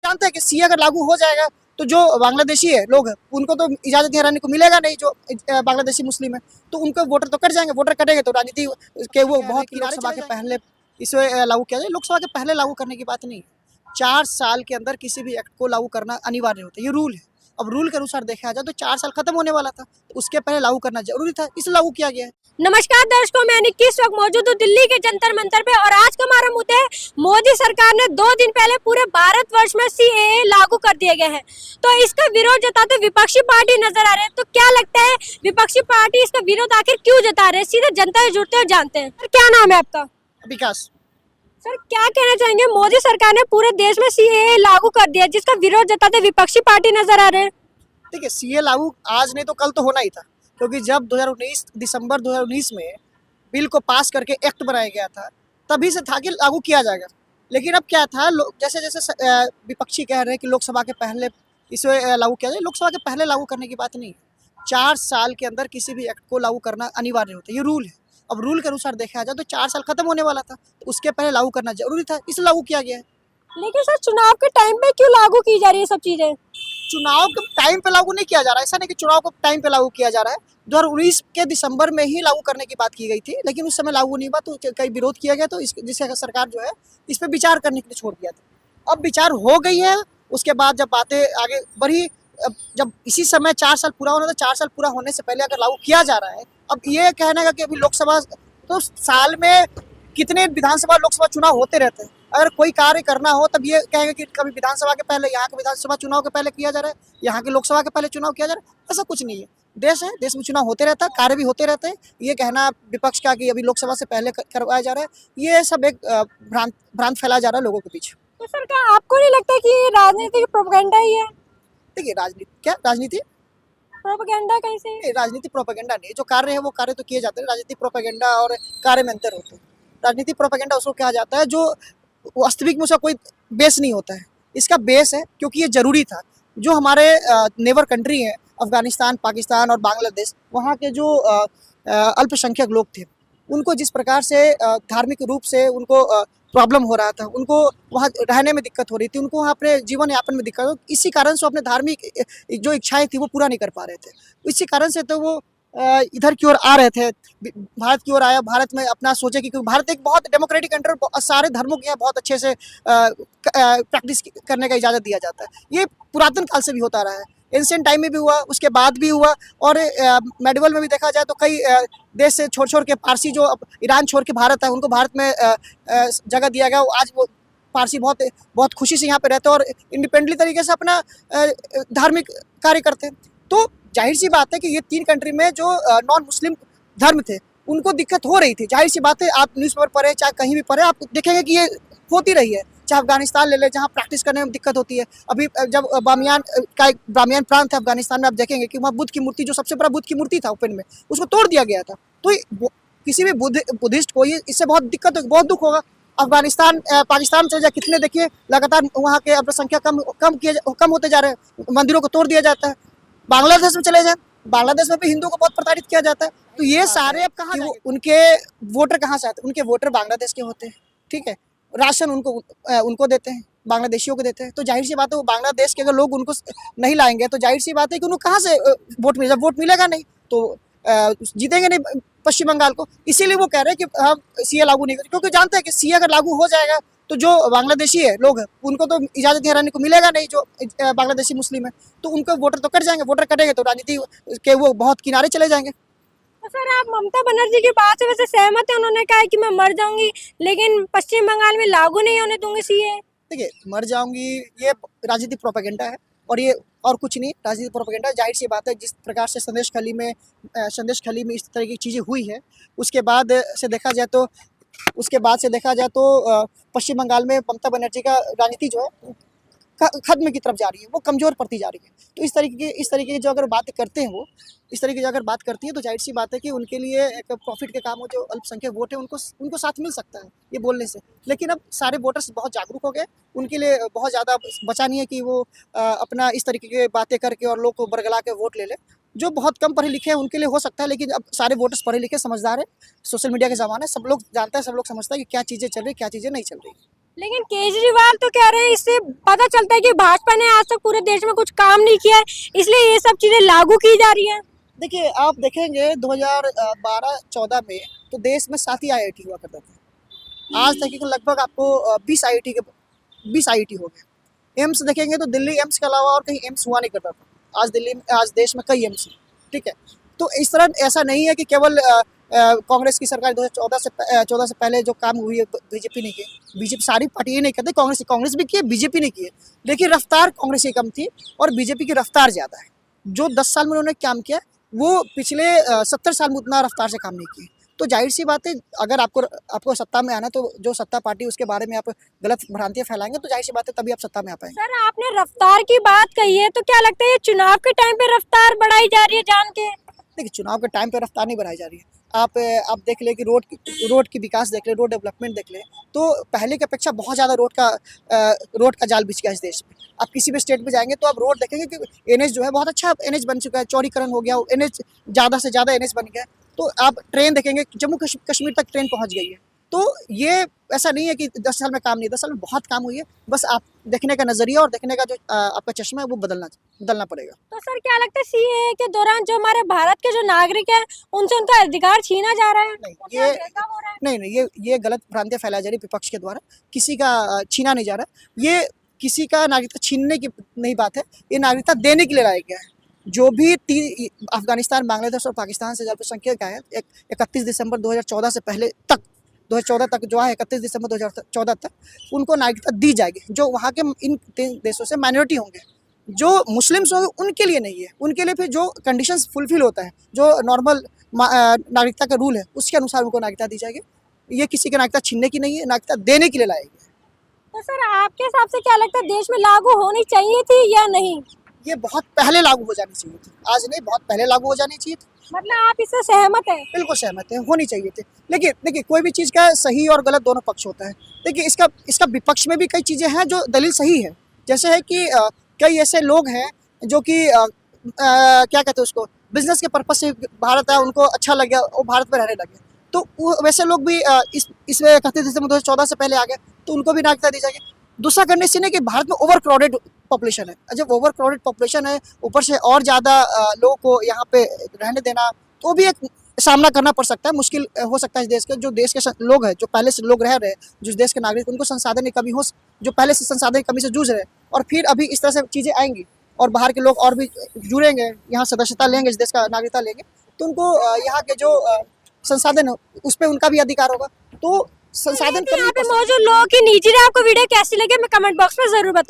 जानते हैं कि सीए अगर लागू हो जाएगा तो जो बांग्लादेशी है लोग हैं उनको तो इजाजत यहाँ रहने को मिलेगा नहीं, जो बांग्लादेशी मुस्लिम है तो उनको वोटर तो कट जाएंगे, वोटर कटेंगे तो राजनीति के वो बहुत लोकसभा के पहले इसे लागू किया जाए। लोकसभा के पहले लागू करने की बात नहीं है, 4 साल के अंदर किसी भी एक्ट को लागू करना अनिवार्य होता है, ये रूल है। अब रूल के अनुसार देखा जाए तो 4 साल खत्म होने वाला था, तो उसके पहले लागू करना जरूरी था, इसलिए लागू किया गया है। नमस्कार दर्शकों, मैं निक्की इस वक्त मौजूद हूँ दिल्ली के जंतर मंतर पे और आज का हमारा मुद्दा है मोदी सरकार ने 2 दिन पहले पूरे भारतवर्ष में सीएए लागू कर दिए गए हैं, तो इसका विरोध जताते विपक्षी पार्टी नजर आ रहे हैं। तो क्या लगता है विपक्षी पार्टी इसका विरोध आखिर क्यों जता रहे हैं? सीधे जनता से जुड़ते हुए जानते हैं। सर क्या नाम है आपका? विकास। सर क्या कहना चाहेंगे, मोदी सरकार ने पूरे देश में सीएए लागू कर दिया जिसका विरोध जताते विपक्षी पार्टी नजर आ रहे हैं। देखिए, सीए लागू आज नहीं तो कल तो होना ही था, क्योंकि जब 2019 दिसंबर 2019 में बिल को पास करके एक्ट बनाया गया था तभी से था कि लागू किया जाएगा। लेकिन अब क्या था, जैसे जैसे विपक्षी कह रहे हैं कि लोकसभा के पहले इसे लागू किया जाए। लोकसभा के पहले लागू करने की बात नहीं है, 4 साल के अंदर किसी भी एक्ट को लागू करना अनिवार्य होता है, ये रूल है। अब रूल के अनुसार देखा जाए तो 4 साल खत्म होने वाला था, तो उसके पहले लागू करना जरूरी था, इसलिए लागू किया गया है। लेकिन सर चुनाव के टाइम पे क्यों लागू की जा रही है सब चीजें? चुनाव के टाइम पे लागू नहीं किया जा रहा है, ऐसा नहीं कि चुनाव के टाइम पे लागू किया जा रहा है। 2019 के दिसंबर में ही लागू करने की बात की गई थी, लेकिन उस समय लागू नहीं हुआ तो कई विरोध किया गया, तो जिससे सरकार जो है इस पे विचार करने के लिए छोड़ दिया था। अब विचार हो गई है, उसके बाद जब बातें आगे बढ़ी, जब इसी समय 4 साल पूरा होना था, 4 साल पूरा होने से पहले अगर लागू किया जा रहा है, अब ये कहने का कि अभी लोकसभा तो साल में कितने विधानसभा लोकसभा चुनाव होते रहते हैं, अगर कोई कार्य करना हो तब ये कहेंगे कि कभी विधानसभा के पहले, यहाँ के विधानसभा चुनाव के पहले किया जा रहा है, यहाँ के लोकसभा के पहले चुनाव किया जा रहा है। ऐसा कुछ नहीं है, देश है, देश में चुनाव होते रहता है, कार्य भी होते रहते हैं। ये कहना विपक्ष का कि अभी लोकसभा से पहले करवाया जा रहा है, ये सब एक भ्रांत फैलाया जा रहा है लोगों के पीछे। तो सर क्या आपको नहीं लगता कि ये राजनीतिक प्रोपेगेंडा ही है? देखिए, राजनीति प्रोपेगेंडा कैसे? राजनीति प्रोपेगेंडा नहीं, जो कार्य है वो कार्य तो किए जाते हैं। राजनीतिक प्रोपेगेंडा और कार्य में अंतर होते हैं। राजनीतिक प्रोपेगेंडा उसको कहा जाता है जो वास्तविक में उसका कोई बेस नहीं होता है, इसका बेस है क्योंकि ये जरूरी था। जो हमारे नेबर कंट्री हैं, अफगानिस्तान, पाकिस्तान और बांग्लादेश, वहाँ के जो अल्पसंख्यक लोग थे, उनको जिस प्रकार से धार्मिक रूप से उनको प्रॉब्लम हो रहा था, उनको वहाँ रहने में दिक्कत हो रही थी, उनको वहाँ अपने जीवन यापन में दिक्कत हो, इसी कारण से अपने धार्मिक जो इच्छाएं थी वो पूरा नहीं कर पा रहे थे। इसी कारण से तो वो इधर की ओर आ रहे थे, भारत की ओर आया। भारत में अपना सोचे कि भारत एक बहुत डेमोक्रेटिक कंट्री, सारे धर्मों के यहाँ बहुत अच्छे से प्रैक्टिस करने का इजाज़त दिया जाता है। ये पुरातन काल से भी होता रहा है, एंशिएंट टाइम में भी हुआ, उसके बाद भी हुआ, और मेडिवल में भी देखा जाए तो कई देश से छोड़ के पारसी जो ईरान छोड़ के भारत है, उनको भारत में जगह दिया गया। आज वो पारसी बहुत खुशी से यहाँ पे रहते हैं और इंडिपेंडेंटली तरीके से अपना धार्मिक कार्य करते हैं। तो जाहिर सी बात है कि ये 3 कंट्री में जो नॉन मुस्लिम धर्म थे उनको दिक्कत हो रही थी। जाहिर सी बात है, आप न्यूज़पेपर पढ़े चाहे कहीं भी पढ़े, आप देखेंगे कि ये होती रही है। चाहे अफगानिस्तान ले ले, जहाँ प्रैक्टिस करने में दिक्कत होती है। अभी जब बामियान का एक ब्राह्मण प्रांत है अफगानिस्तान में, आप देखेंगे कि वहाँ बुद्ध की मूर्ति, जो सबसे बड़ा बुद्ध की मूर्ति था ओपन में, उसको तोड़ दिया गया था। तो किसी भी बुद्धिस्ट को इससे बहुत दिक्कत होगी, बहुत दुख होगा। अफगानिस्तान पाकिस्तान चले जाए, कितने देखिए लगातार वहाँ के अल्पसंख्यक कम होते जा रहे हैं, मंदिरों को तोड़ दिया जाता है। बांग्लादेश में चले जाए, बांग्लादेश में भी हिंदुओं को बहुत प्रताड़ित किया जाता है। तो ये सारे अब कहाँ, उनके वोटर कहाँ से आते हैं? उनके वोटर बांग्लादेश के होते हैं, ठीक है। राशन उनको देते हैं, बांग्लादेशियों को देते हैं। तो जाहिर सी बात है, वो बांग्लादेश के अगर लोग उनको नहीं लाएंगे तो जाहिर सी बात है कि उनको कहाँ से वोट मिलेगा। जब वोट मिलेगा नहीं तो जीतेंगे नहीं पश्चिम बंगाल को। इसीलिए वो कह रहे हैं कि हम सीए लागू नहीं करें, क्योंकि जानते हैं कि सीए अगर लागू हो जाएगा तो जो बांग्लादेशी है लोग हैं उनको तो इजाज़त यहाँ रहने को मिलेगा नहीं, जो बांग्लादेशी मुस्लिम है, तो उनको वोटर तो कट जाएंगे, वोटर कटेंगे तो राजनीति के वो बहुत किनारे चले जाएंगे। तो सर आप ममता बनर्जी की बात से वैसे सहमत हैं? उन्होंने कहा है कि मैं मर जाऊंगी लेकिन पश्चिम बंगाल में लागू नहीं होने दूंगी सीए। देखिए, मर जाऊंगी ये राजनीतिक प्रोपेगेंडा है, और ये और कुछ नहीं, राजनीतिक प्रोपेगेंडा। जाहिर सी बात है, जिस प्रकार से संदेश खली में इस तरह की चीज़ें हुई है, उसके बाद से देखा जाए तो पश्चिम बंगाल में ममता बनर्जी का राजनीति जो है खत्म की तरफ जा रही है, वो कमज़ोर पड़ती जा रही है। तो इस तरीके की जो अगर बात करते हैं वो, इस तरीके की अगर बात करती है तो जाहिर सी बात है कि उनके लिए एक प्रॉफिट के काम हो, जो अल्पसंख्यक वोट है उनको साथ मिल सकता है ये बोलने से। लेकिन अब सारे वोटर्स बहुत जागरूक हो गए, उनके लिए बहुत ज़्यादा बचा नहीं है कि वो अपना इस तरीके की बातें करके और लोग को बरगला के वोट ले ले। जो बहुत कम पढ़े लिखे हैं उनके लिए हो सकता है, लेकिन अब सारे वोटर्स पढ़े लिखे समझदार है। सोशल मीडिया के ज़माना है, सब लोग जानते हैं, सब लोग समझते हैं कि क्या चीज़ें चल रही, क्या चीज़ें नहीं चल रही। लेकिन केजरीवाल तो कह रहे हैं, इससे पता चलता है कि भाजपा ने आज तक पूरे देश में कुछ काम नहीं किया है, इसलिए ये सब चीजें लागू की जा रही है। देखिए, आप देखेंगे 2012-14 में तो देश में 7 ही IIT हुआ करता था। आज तक लगभग आपको 20 IIT हो गए। एम्स देखेंगे तो दिल्ली एम्स के अलावा और कहीं एम्स हुआ नहीं करता था। आज देश में कई एम्स हैं, ठीक है। तो इस तरह ऐसा नहीं है कि केवल कांग्रेस की सरकार 2014 से पहले जो काम हुई है बीजेपी ने किए। बीजेपी सारी पार्टियां नहीं करते, कांग्रेस भी किए, बीजेपी ने किए, लेकिन रफ्तार कांग्रेस की कम थी और बीजेपी की रफ्तार ज़्यादा है। जो 10 साल में उन्होंने काम किया वो पिछले 70 साल में उतना रफ्तार से काम नहीं किए। तो जाहिर सी बात है, अगर आपको सत्ता में आना, तो जो सत्ता पार्टी उसके बारे में आप गलत भ्रांतियां फैलाएंगे तो जाहिर सी बात है तभी आप सत्ता में आ पाएंगे। सर, आपने रफ्तार की बात कही है, तो क्या लगता है ये चुनाव के टाइम पे रफ्तार बढ़ाई जा रही है जान के? देखिए, चुनाव के टाइम पे रफ्तार नहीं बढ़ाई जा रही है। आप देख ले कि रोड की विकास देख ले, रोड डेवलपमेंट देख ले, तो पहले की अपेक्षा बहुत ज़्यादा रोड का जाल बिछ गया इस देश में। आप किसी भी स्टेट में जाएंगे तो आप रोड देखेंगे कि NH जो है बहुत अच्छा NH बन चुका है, चौड़ीकरण हो गया, NH ज़्यादा से ज़्यादा NH बन गया है। तो आप ट्रेन देखेंगे, जम्मू कश्मीर तक ट्रेन पहुँच गई है। तो ये ऐसा नहीं है कि 10 साल में काम नहीं, 10 साल में बहुत काम हुई है। बस आप देखने का नज़रिया और देखने का जो आपका चश्मा है वो बदलना पड़ेगा। तो सर, क्या लगता है सीएए के दौरान जो हमारे भारत के जो नागरिक हैं, उनसे उनका अधिकार छीना जा रहा है? नहीं, उनसे भेदभाव हो रहा है? नहीं, ये गलत भ्रांतियां फैलाई जा रही है विपक्ष के द्वारा। किसी का छीना नहीं जा रहा। ये किसी का नागरिकता छीनने की नहीं बात है, ये नागरिकता देने के लिए लाया गया है। जो भी अफगानिस्तान, बांग्लादेश और पाकिस्तान से अल्पसंख्यक आए 31 दिसंबर 2014 से पहले तक, 2014 तक जो है 31 दिसंबर 2014 तक उनको नागरिकता दी जाएगी। जो वहाँ के इन 3 देशों से माइनॉरिटी होंगे, जो मुस्लिम्स होंगे उनके लिए नहीं है। उनके लिए फिर जो कंडीशंस फुलफिल होता है, जो नॉर्मल नागरिकता का रूल है, उसके अनुसार उनको नागरिकता दी जाएगी। ये किसी की नागरिकता छीनने की नहीं है, नागरिकता देने के लिए लाएगी। तो सर, आपके हिसाब से क्या लगता है, देश में लागू होनी चाहिए थी या नहीं? ये बहुत पहले लागू हो जानी चाहिए थी, आज नहीं, बहुत पहले लागू हो जानी चाहिए थी। मतलब आप इससे सहमत हैं? बिल्कुल सहमत है, होनी चाहिए थी। लेकिन देखिए, कोई भी चीज़ का सही और गलत दोनों पक्ष होता है। देखिए, इसका विपक्ष में भी कई चीज़ें हैं जो दलील सही है। जैसे है कि कई ऐसे लोग हैं जो कि क्या कहते हैं उसको, बिजनेस के पर्पज से भारत आया, उनको अच्छा लग गया, वो भारत में रहने लगे। तो वैसे लोग भी इसमें 31 दिसंबर 2014 से पहले आ गए, तो उनको भी नागरिकता दी जाएगी। दूसरा कंडीशन है कि भारत में ओवर क्राउडेड पॉपुलेशन है। जब ओवर क्राउडेड पॉपुलेशन है, ऊपर से और ज़्यादा लोगों को यहाँ पे रहने देना, तो भी एक सामना करना पड़ सकता है, मुश्किल हो सकता है। इस देश के लोग हैं, जो पहले से लोग रह रहे हैं, जिस देश के नागरिक, उनको संसाधन की कमी जो पहले से संसाधन की कमी से जूझ रहे हैं, और फिर अभी इस तरह से चीज़ें आएंगी और बाहर के लोग और भी जुड़ेंगे, यहाँ सदस्यता लेंगे, इस देश का नागरिकता लेंगे, तो उनको यहाँ के जो संसाधन है उस पर उनका भी अधिकार होगा। तो संसाधन यहाँ पे मौजूद लोगों की निजी राय, आपको वीडियो कैसी लगे, मैं कमेंट बॉक्स में जरूर बताऊँ।